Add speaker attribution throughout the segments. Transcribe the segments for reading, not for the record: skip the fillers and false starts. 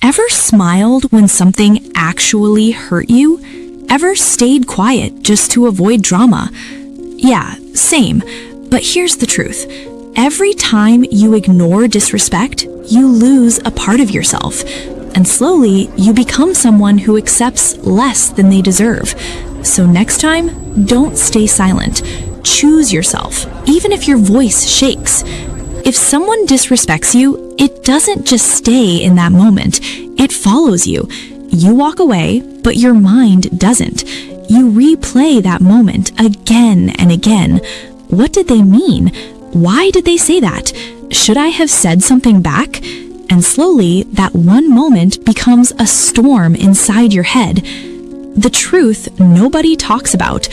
Speaker 1: Ever smiled when something actually hurt you? Ever stayed quiet just to avoid drama? Yeah, same. But here's the truth. Every time you ignore disrespect, you lose a part of yourself. And slowly, you become someone who accepts less than they deserve. So next time, don't stay silent. Choose yourself, even if your voice shakes. If someone disrespects you, it doesn't just stay in that moment. It follows you. You walk away, but your mind doesn't. You replay that moment again and again. What did they mean? Why did they say that? Should I have said something back? And slowly, that one moment becomes a storm inside your head. The truth nobody talks about.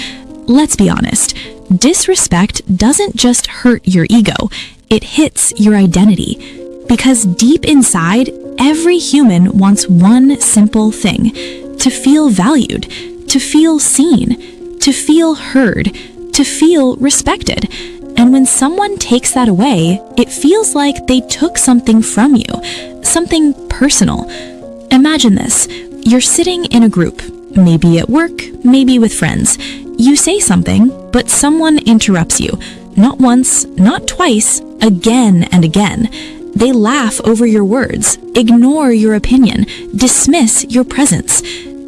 Speaker 1: Let's be honest. Disrespect doesn't just hurt your ego. It hits your identity. Because deep inside, every human wants one simple thing: to feel valued, to feel seen, to feel heard, to feel respected. And when someone takes that away, it feels like they took something from you, something personal. Imagine this. You're sitting in a group, maybe at work, maybe with friends. You say something, but someone interrupts you. Not once, not twice, again and again. They laugh over your words, ignore your opinion, dismiss your presence.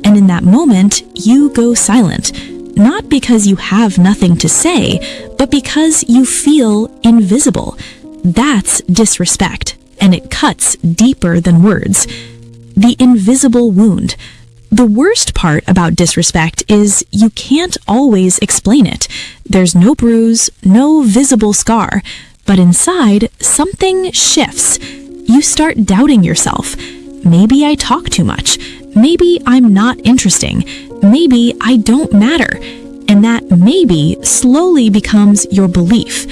Speaker 1: And in that moment, you go silent. Not because you have nothing to say, but because you feel invisible. That's disrespect, and it cuts deeper than words. The invisible wound. The worst part about disrespect is you can't always explain it. There's no bruise, no visible scar, but inside, something shifts. You start doubting yourself. Maybe I talk too much. Maybe I'm not interesting. Maybe I don't matter. And that maybe slowly becomes your belief.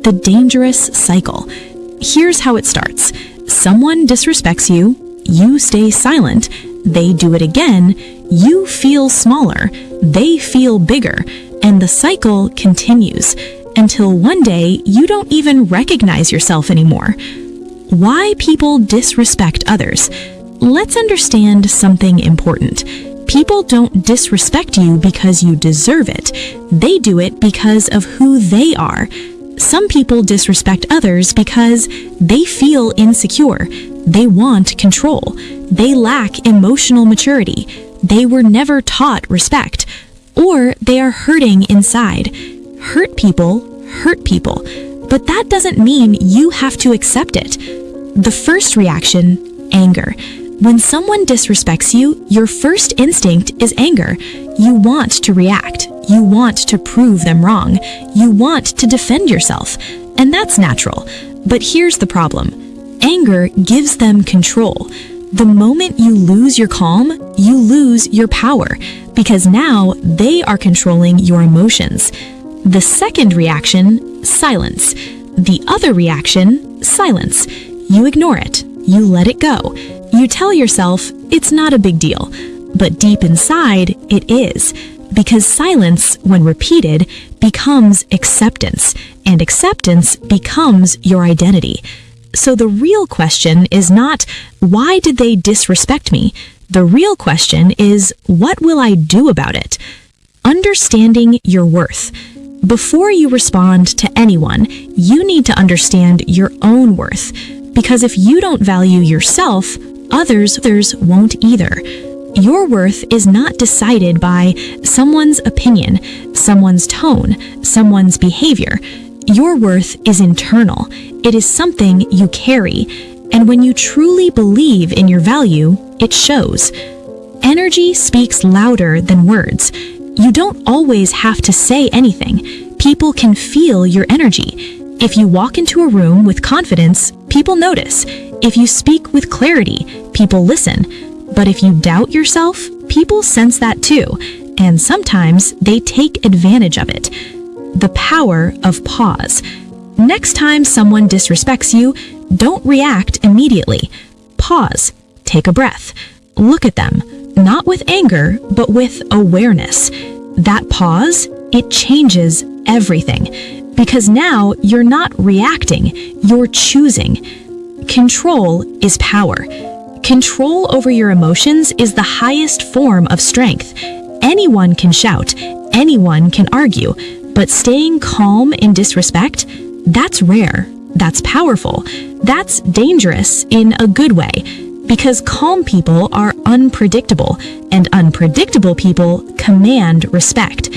Speaker 1: The dangerous cycle. Here's how it starts. Someone disrespects you, you stay silent, they do it again, you feel smaller, they feel bigger, and the cycle continues until one day you don't even recognize yourself anymore. Why people disrespect others? Let's understand something important. People don't disrespect you because you deserve it. They do it because of who they are. Some people disrespect others because they feel insecure. They want control. They lack emotional maturity. They were never taught respect. Or they are hurting inside. Hurt people, but that doesn't mean you have to accept it. The first reaction, anger. When someone disrespects you, your first instinct is anger. You want to react. You want to prove them wrong. You want to defend yourself. And that's natural. But here's the problem. Anger gives them control. The moment you lose your calm, you lose your power, because now they are controlling your emotions. The second reaction, silence. The other reaction, silence. You ignore it. You let it go. You tell yourself it's not a big deal, but deep inside it is, because silence, when repeated, becomes acceptance, and acceptance becomes your identity. So the real question is not, why did they disrespect me? The real question is, what will I do about it? Understanding your worth. Before you respond to anyone, you need to understand your own worth, because if you don't value yourself, others won't either. Your worth is not decided by someone's opinion, someone's tone, someone's behavior. Your worth is internal. It is something you carry. And when you truly believe in your value, it shows. Energy speaks louder than words. You don't always have to say anything. People can feel your energy. If you walk into a room with confidence, people notice. If you speak with clarity, people listen. But if you doubt yourself, people sense that too. And sometimes they take advantage of it. The power of pause. Next time someone disrespects you, don't react immediately. Pause. Take a breath. Look at them, not with anger, but with awareness. That pause, it changes everything. Because now you're not reacting, you're choosing. Control is power. Control over your emotions is the highest form of strength. Anyone can shout, anyone can argue, but staying calm in disrespect, that's rare, that's powerful, that's dangerous in a good way, because calm people are unpredictable, and unpredictable people command respect.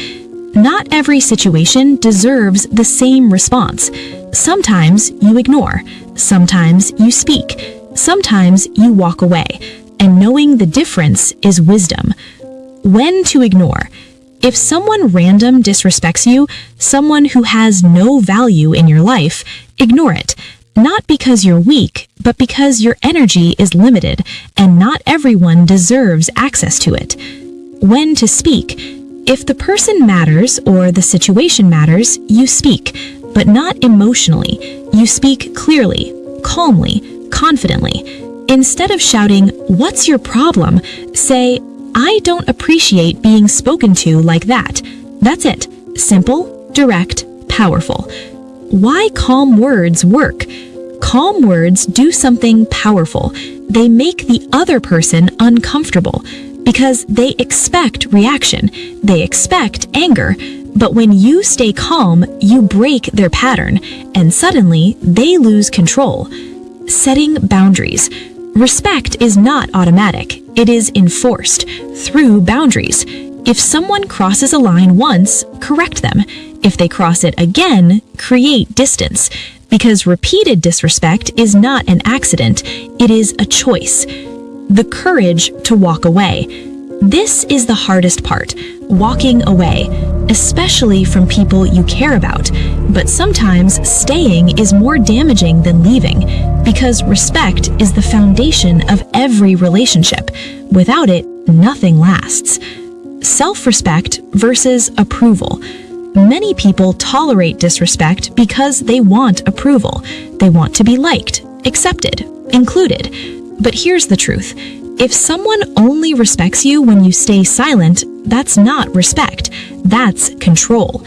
Speaker 1: Not every situation deserves the same response. Sometimes you ignore, sometimes you speak, sometimes you walk away, and knowing the difference is wisdom. When to ignore. If someone random disrespects you, someone who has no value in your life, ignore it. Not because you're weak, but because your energy is limited, and not everyone deserves access to it. When to speak. If the person matters or the situation matters, you speak, but not emotionally. You speak clearly, calmly, confidently. Instead of shouting, "What's your problem?" say, "I don't appreciate being spoken to like that." That's it. Simple, direct, powerful. Why calm words work? Calm words do something powerful. They make the other person uncomfortable because they expect reaction. They expect anger. But when you stay calm, you break their pattern, and suddenly they lose control. Setting boundaries. Respect is not automatic. It is enforced through boundaries. If someone crosses a line once, correct them. If they cross it again, create distance. Because repeated disrespect is not an accident, it is a choice. The courage to walk away. This is the hardest part, walking away, especially from people you care about. But sometimes staying is more damaging than leaving, because respect is the foundation of every relationship. Without it, nothing lasts. Self-respect versus approval. Many people tolerate disrespect because they want approval. They want to be liked, accepted, included. But here's the truth. If someone only respects you when you stay silent, that's not respect. That's control.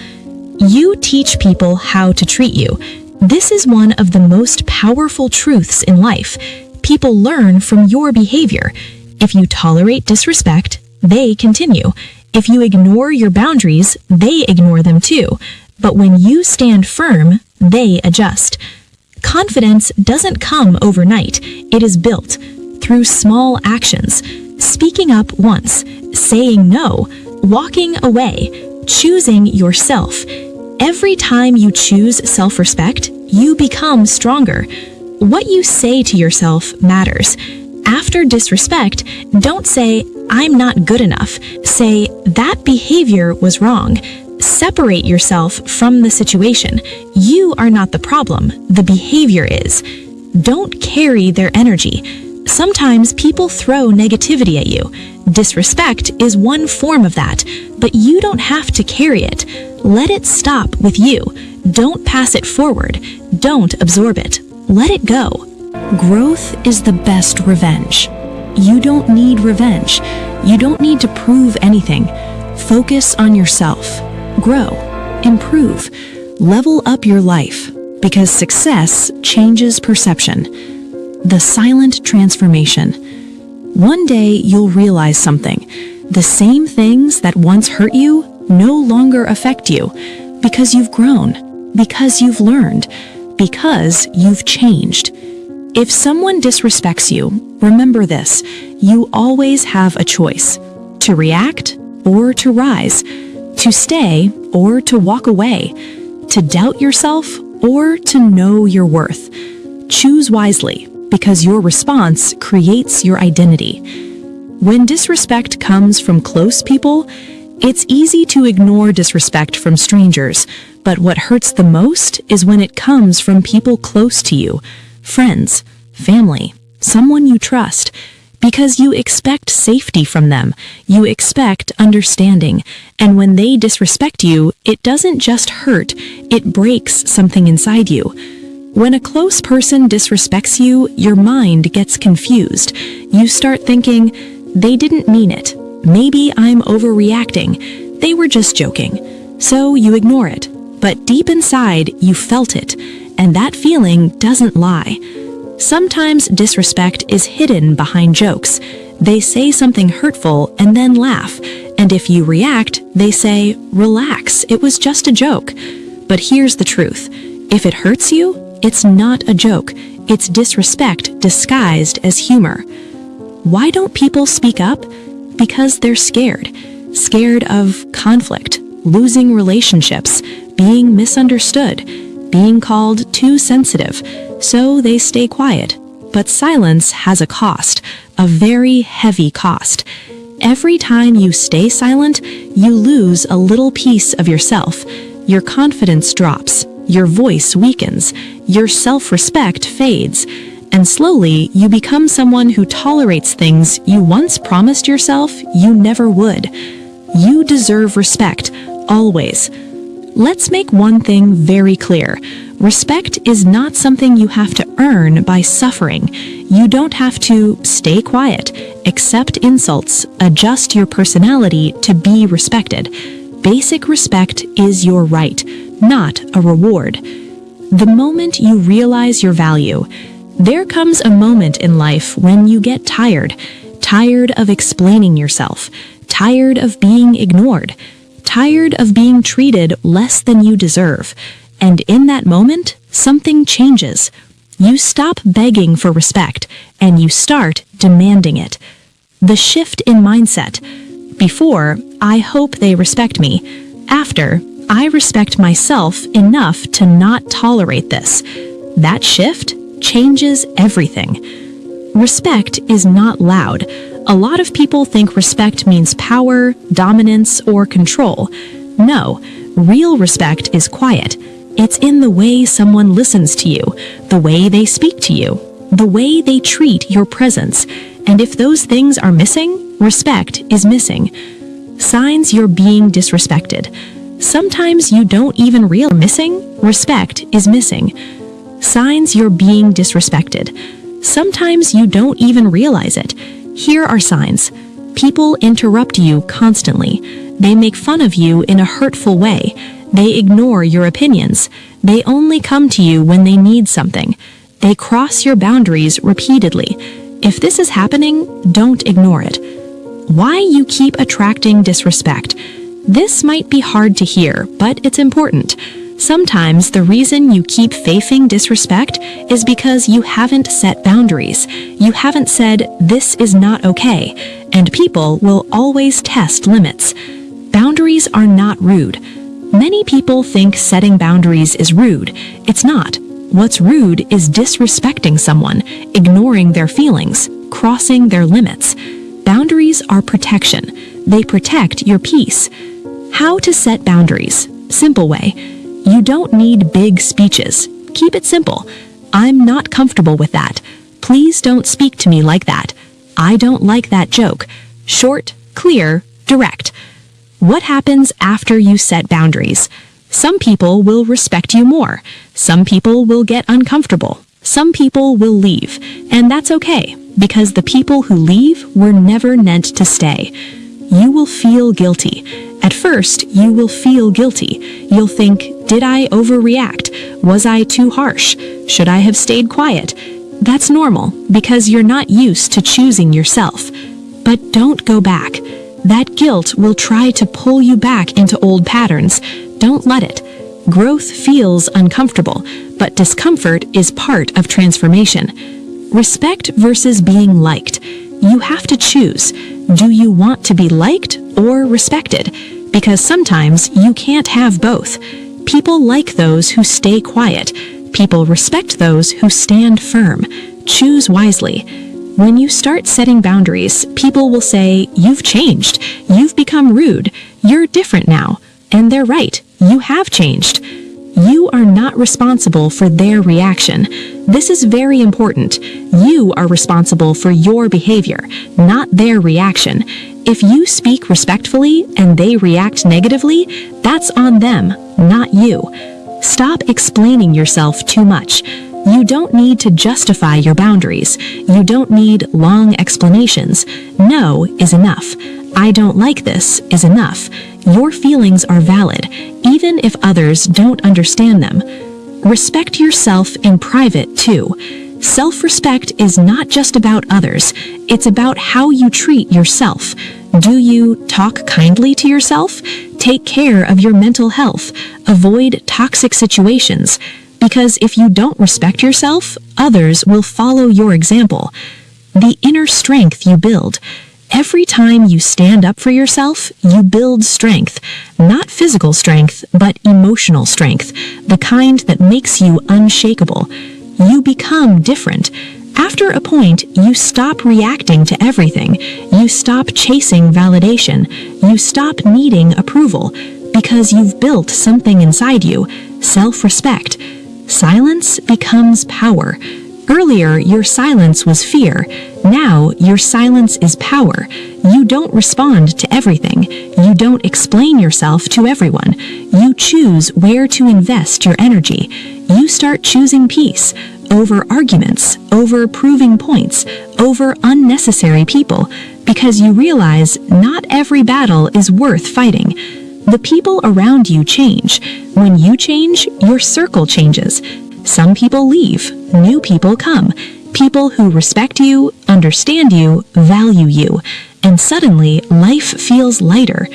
Speaker 1: You teach people how to treat you. This is one of the most powerful truths in life. People learn from your behavior. If you tolerate disrespect, they continue. If you ignore your boundaries, they ignore them too. But when you stand firm, they adjust. Confidence doesn't come overnight. It is built through small actions. Speaking up once, saying no, walking away, choosing yourself. Every time you choose self-respect, you become stronger. What you say to yourself matters. After disrespect, don't say, "I'm not good enough." Say, "That behavior was wrong." Separate yourself from the situation. You are not the problem, the behavior is. Don't carry their energy. Sometimes people throw negativity at you. Disrespect is one form of that, but you don't have to carry it. Let it stop with you. Don't pass it forward. Don't absorb it. Let it go. Growth is the best revenge. You don't need revenge. You don't need to prove anything. Focus on yourself. Grow. Improve. Level up your life, because success changes perception. The silent transformation. One day you'll realize something. The same things that once hurt you no longer affect you, because you've grown, because you've learned, because you've changed. If someone disrespects you, remember this: you always have a choice: to react or to rise, to stay or to walk away, to doubt yourself or to know your worth. Choose wisely, because your response creates your identity. When disrespect comes from close people, it's easy to ignore disrespect from strangers, but what hurts the most is when it comes from people close to you. Friends, family, someone you trust, because you expect safety from them, you expect understanding, and when they disrespect you, it doesn't just hurt, it breaks something inside you. When a close person disrespects you, your mind gets confused. You start thinking, they didn't mean it. Maybe I'm overreacting. They were just joking. So you ignore it. But deep inside, you felt it, and that feeling doesn't lie. Sometimes disrespect is hidden behind jokes. They say something hurtful and then laugh, and if you react, they say, "Relax, it was just a joke." But here's the truth. If it hurts you, it's not a joke. It's disrespect disguised as humor. Why don't people speak up? Because they're scared. Scared of conflict, losing relationships, being misunderstood, being called too sensitive. So they stay quiet. But silence has a cost, a very heavy cost. Every time you stay silent, you lose a little piece of yourself. Your confidence drops, your voice weakens, your self-respect fades, and slowly you become someone who tolerates things you once promised yourself you never would. You deserve respect, always. Let's make one thing very clear. Respect is not something you have to earn by suffering. You don't have to stay quiet, accept insults, adjust your personality to be respected. Basic respect is your right, not a reward. The moment you realize your value, there comes a moment in life when you get tired. Tired of explaining yourself. Tired of being ignored. Tired of being treated less than you deserve. And in that moment, something changes. You stop begging for respect, and you start demanding it. The shift in mindset. Before, I hope they respect me. After, I respect myself enough to not tolerate this. That shift changes everything. Respect is not loud. A lot of people think respect means power, dominance, or control. No, real respect is quiet. It's in the way someone listens to you, the way they speak to you, the way they treat your presence. And if those things are missing, respect is missing. Signs you're being disrespected. Sometimes you don't even realize missing, respect is missing. Signs you're being disrespected. Sometimes you don't even realize it. Here are signs. People interrupt you constantly. They make fun of you in a hurtful way. They ignore your opinions. They only come to you when they need something. They cross your boundaries repeatedly. If this is happening, don't ignore it. Why you keep attracting disrespect. This might be hard to hear, but it's important. Sometimes the reason you keep facing disrespect is because you haven't set boundaries. You haven't said, "This is not okay," and people will always test limits. Boundaries are not rude. Many people think setting boundaries is rude. It's not. What's rude is disrespecting someone, ignoring their feelings, crossing their limits. Boundaries are protection. They protect your peace. How to set boundaries. Simple way. You don't need big speeches. Keep it simple. "I'm not comfortable with that. Please don't speak to me like that. I don't like that joke." Short, clear, direct. What happens after you set boundaries? Some people will respect you more. Some people will get uncomfortable. Some people will leave. And that's okay, because the people who leave were never meant to stay. You will feel guilty. At first, you will feel guilty. You'll think, did I overreact? Was I too harsh? Should I have stayed quiet? That's normal, because you're not used to choosing yourself. But don't go back. That guilt will try to pull you back into old patterns. Don't let it. Growth feels uncomfortable, but discomfort is part of transformation. Respect versus being liked. You have to choose. Do you want to be liked or respected? Because sometimes you can't have both. People like those who stay quiet. People respect those who stand firm. Choose wisely. When you start setting boundaries, people will say, "You've changed. You've become rude. You're different now." And they're right. You have changed. You are not responsible for their reaction. This is very important. You are responsible for your behavior, not their reaction. If you speak respectfully and they react negatively, that's on them, not you. Stop explaining yourself too much. You don't need to justify your boundaries. You don't need long explanations. No is enough. "I don't like this" is enough. Your feelings are valid, even if others don't understand them. Respect yourself in private, too. Self-respect is not just about others, it's about how you treat yourself. Do you talk kindly to yourself? Take care of your mental health. Avoid toxic situations. Because if you don't respect yourself, others will follow your example. The inner strength you build. Every time you stand up for yourself, you build strength. Not physical strength, but emotional strength. The kind that makes you unshakable. You become different. After a point, you stop reacting to everything. You stop chasing validation. You stop needing approval. Because you've built something inside you. Self-respect. Silence becomes power. Earlier, your silence was fear. Now, your silence is power. You don't respond to everything. You don't explain yourself to everyone. You choose where to invest your energy. You start choosing peace over arguments, over proving points, over unnecessary people, because you realize not every battle is worth fighting. The people around you change. When you change, your circle changes. Some people leave, new people come. People who respect you, understand you, value you. And suddenly, life feels lighter.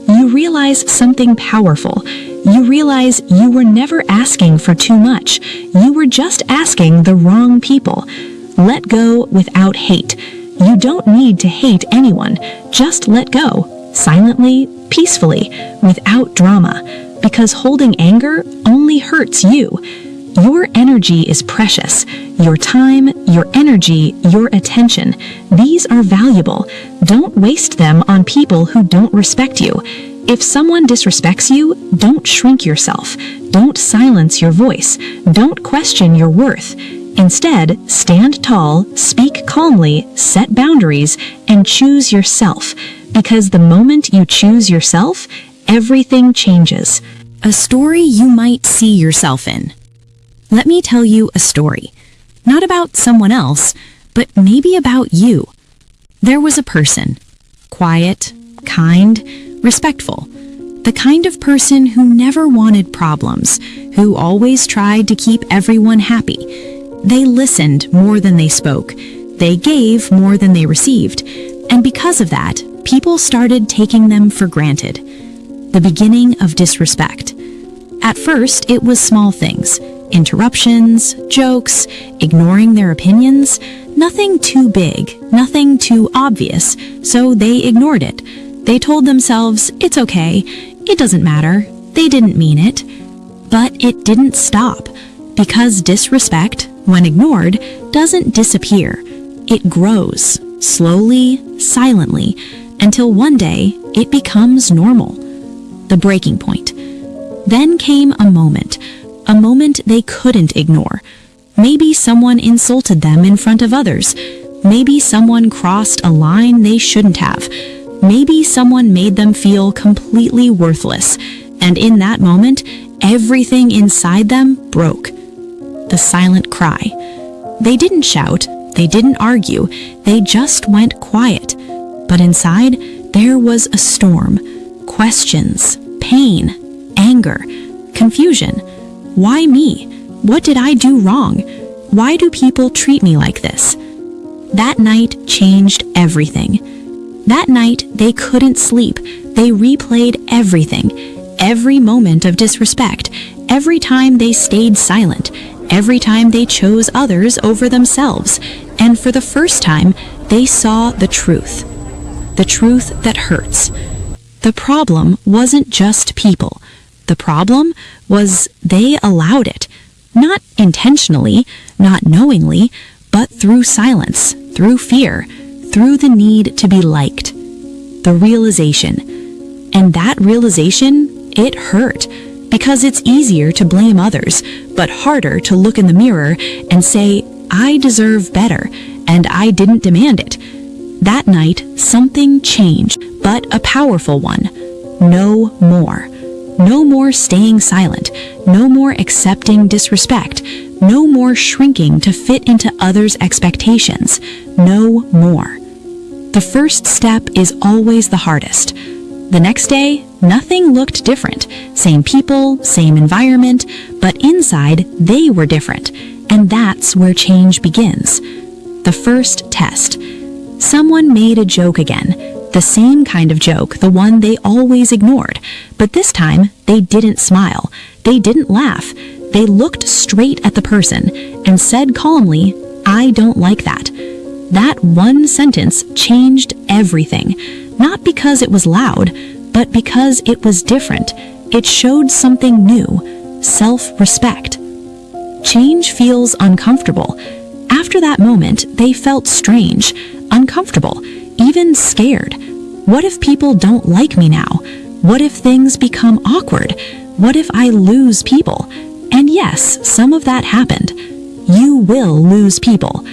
Speaker 1: You realize something powerful. You realize you were never asking for too much. You were just asking the wrong people. Let go without hate. You don't need to hate anyone. Just let go. Silently, peacefully, without drama. Because holding anger only hurts you. Your energy is precious. Your time, your energy, your attention. These are valuable. Don't waste them on people who don't respect you. If someone disrespects you, don't shrink yourself. Don't silence your voice. Don't question your worth. Instead, stand tall, speak calmly, set boundaries, and choose yourself. Because the moment you choose yourself, everything changes. A story you might see yourself in. Let me tell you a story. Not about someone else, but maybe about you. There was a person. Quiet, kind, respectful. The kind of person who never wanted problems, who always tried to keep everyone happy. They listened more than they spoke. They gave more than they received. And because of that, people started taking them for granted. The beginning of disrespect. At first, it was small things. Interruptions, jokes, ignoring their opinions. Nothing too big, nothing too obvious, so they ignored it. They told themselves, it's okay, it doesn't matter, they didn't mean it. But it didn't stop, because disrespect, when ignored, doesn't disappear. It grows, slowly, silently, until one day it becomes normal. The breaking point. Then came a moment they couldn't ignore. Maybe someone insulted them in front of others. Maybe someone crossed a line they shouldn't have. Maybe someone made them feel completely worthless. And in that moment, everything inside them broke. The silent cry. They didn't shout, they didn't argue, they just went quiet. But inside, there was a storm. Questions, pain, anger, confusion. Why me? What did I do wrong? Why do people treat me like this? That night changed everything. That night, they couldn't sleep. They replayed everything. Every moment of disrespect. Every time they stayed silent. Every time they chose others over themselves. And for the first time, they saw the truth. The truth that hurts. The problem wasn't just people. The problem was they allowed it. Not intentionally, not knowingly, but through silence, through fear, through the need to be liked. The realization. And that realization, it hurt. Because it's easier to blame others, but harder to look in the mirror and say, I deserve better, and I didn't demand it. That night, something changed, but a powerful one. No more. No more staying silent. No more accepting disrespect. No more shrinking to fit into others' expectations. No more. The first step is always the hardest. The next day, nothing looked different. Same people, same environment, but inside, they were different. And that's where change begins. The first test. Someone made a joke again. The same kind of joke, the one they always ignored. But this time, they didn't smile. They didn't laugh. They looked straight at the person and said calmly, "I don't like that." That one sentence changed everything. Not because it was loud, but because it was different. It showed something new, self-respect. Change feels uncomfortable. After that moment, they felt strange, uncomfortable, even scared. What if people don't like me now? What if things become awkward? What if I lose people? And yes, some of that happened. You will lose people.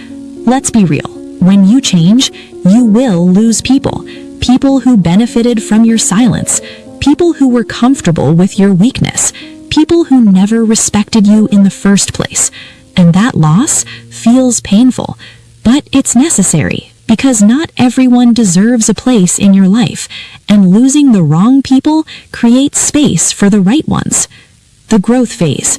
Speaker 1: Let's be real. When you change, you will lose people. People who benefited from your silence. People who were comfortable with your weakness. People who never respected you in the first place. And that loss feels painful, but it's necessary because not everyone deserves a place in your life, and losing the wrong people creates space for the right ones. The growth phase.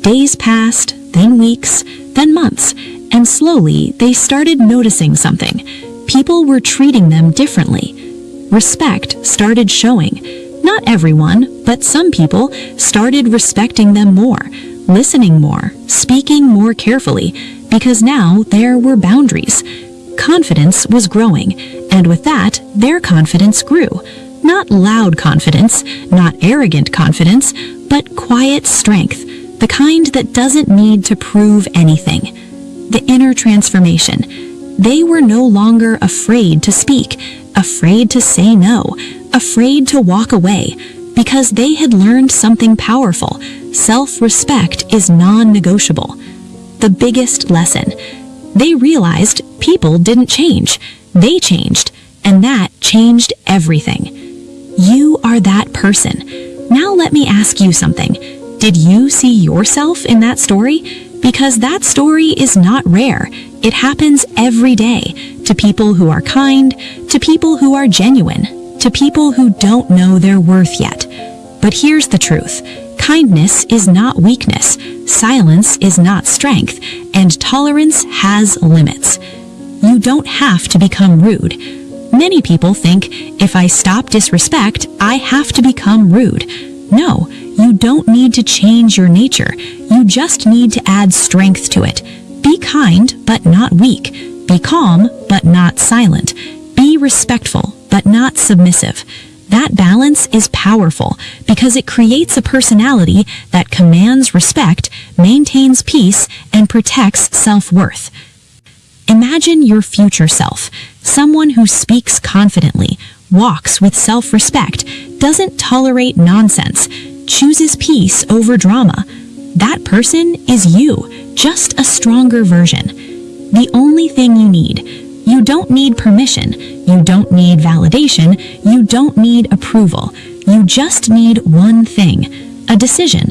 Speaker 1: Days passed, then weeks, then months, and slowly they started noticing something. People were treating them differently. Respect started showing. Not everyone, but some people started respecting them more, listening more, speaking more carefully, because now there were boundaries. Confidence was growing, and with that, their confidence grew. Not loud confidence, not arrogant confidence, but quiet strength, the kind that doesn't need to prove anything. The inner transformation. They were no longer afraid to speak, afraid to say no, afraid to walk away, because they had learned something powerful. Self-respect is non-negotiable. The biggest lesson. They realized people didn't change. They changed, and that changed everything. You are that person. Now let me ask you something. Did you see yourself in that story? Because that story is not rare. It happens every day to people who are kind, to people who are genuine, to people who don't know their worth yet. But here's the truth. Kindness is not weakness, silence is not strength, and tolerance has limits. You don't have to become rude. Many people think, if I stop disrespect, I have to become rude. No, you don't need to change your nature. You just need to add strength to it. Be kind, but not weak. Be calm, but not silent. Be respectful, but not submissive. That balance is powerful because it creates a personality that commands respect, maintains peace, and protects self-worth. Imagine your future self, someone who speaks confidently, walks with self-respect, doesn't tolerate nonsense, chooses peace over drama. That person is you, just a stronger version. The only thing you need. You don't need permission. You don't need validation. You don't need approval. You just need one thing, a decision.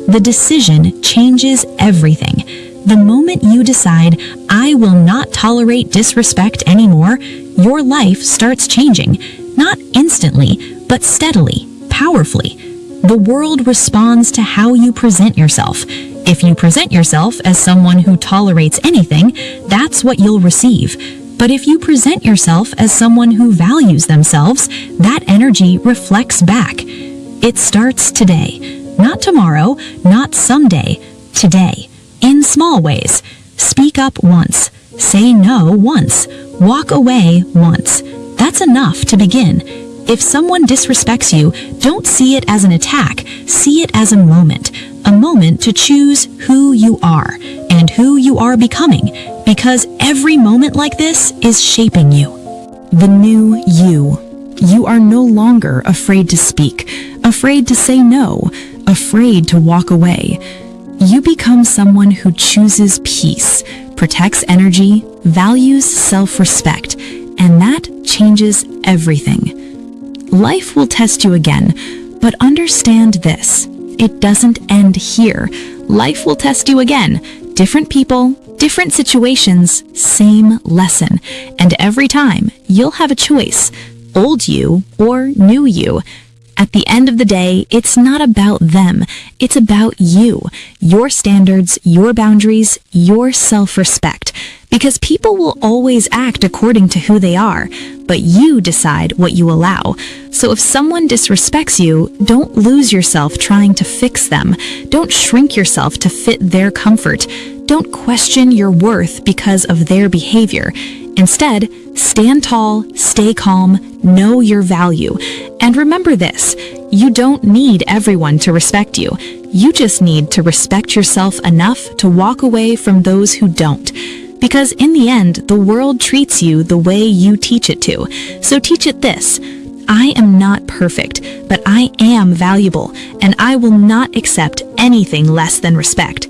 Speaker 1: The decision changes everything. The moment you decide, I will not tolerate disrespect anymore, your life starts changing. Not instantly, but steadily, powerfully. The world responds to how you present yourself. If you present yourself as someone who tolerates anything, that's what you'll receive. But if you present yourself as someone who values themselves, that energy reflects back. It starts today. Not tomorrow, not someday. Today. In small ways. Speak up once. Say no once. Walk away once. That's enough to begin. If someone disrespects you, don't see it as an attack. See it as a moment to choose who you are and who you are becoming, because every moment like this is shaping you. The new you. You are no longer afraid to speak, afraid to say no, afraid to walk away. You become someone who chooses peace, protects energy, values self-respect, and that changes everything. Life will test you again, but understand this. It doesn't end here. Life will test you again. Different people, different situations, same lesson. And every time, you'll have a choice. Old you or new you. At the end of the day, it's not about them. It's about you, your standards, your boundaries, your self-respect. Because people will always act according to who they are, but you decide what you allow. So if someone disrespects you, don't lose yourself trying to fix them. Don't shrink yourself to fit their comfort. Don't question your worth because of their behavior. Instead, stand tall, stay calm, know your value. And remember this, you don't need everyone to respect you. You just need to respect yourself enough to walk away from those who don't. Because in the end, the world treats you the way you teach it to. So teach it this: I am not perfect, but I am valuable, and I will not accept anything less than respect.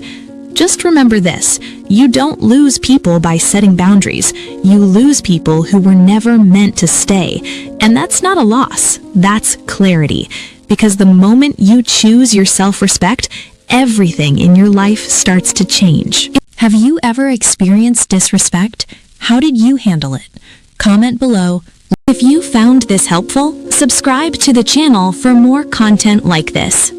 Speaker 1: Just remember this, you don't lose people by setting boundaries. You lose people who were never meant to stay. And that's not a loss, that's clarity. Because the moment you choose your self-respect, everything in your life starts to change. Have you ever experienced disrespect? How did you handle it? Comment below. If you found this helpful, subscribe to the channel for more content like this.